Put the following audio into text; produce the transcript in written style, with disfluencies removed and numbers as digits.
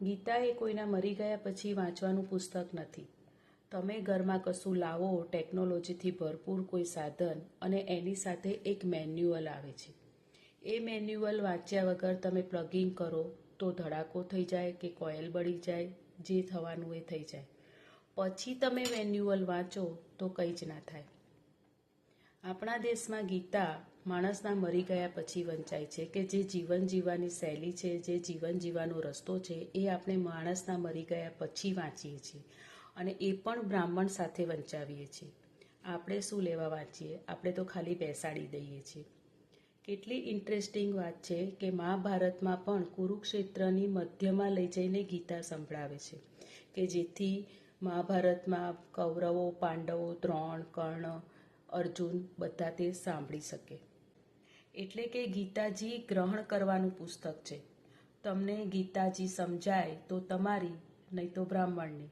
ગીતા એ કોઈના મરી ગયા પછી વાંચવાનું પુસ્તક નથી. તમે ઘરમાં કશું લાવો, ટેકનોલોજીથી ભરપૂર કોઈ સાધન, અને એની સાથે એક મેન્યુઅલ આવે છે. એ મેન્યુઅલ વાંચ્યા વગર તમે પ્લગિંગ કરો તો ધડાકો થઈ જાય કે કોઇલ બળી જાય, જે થવાનું એ થઈ જાય. પછી તમે મેન્યુઅલ વાંચો તો કંઈ જ ના થાય. આપણા દેશમાં ગીતા માણસના મરી ગયા પછી વંચાય છે કે જે જીવન જીવવાની શૈલી છે, જે જીવન જીવવાનો રસ્તો છે, એ આપણે માણસના મરી ગયા પછી વાંચીએ છીએ અને એ પણ બ્રાહ્મણ સાથે વંચાવીએ છીએ. આપણે શું લેવા વાંચીએ? આપણે તો ખાલી બેસાડી દઈએ છીએ. કેટલી ઇન્ટરેસ્ટિંગ વાત છે કે મહાભારતમાં પણ કુરુક્ષેત્રની મધ્યમાં લઈ જઈને ગીતા સંભળાવે છે કે જેથી મહાભારતમાં કૌરવો, પાંડવો, દ્રોણ, કર્ણ, અર્જુન બધા તે સાંભળી શકે. એટલે કે ગીતાજી ગ્રહણ કરવાનું પુસ્તક છે. તમને ગીતાજી સમજાય તો તમારી, નહીં તો બ્રાહ્મણની.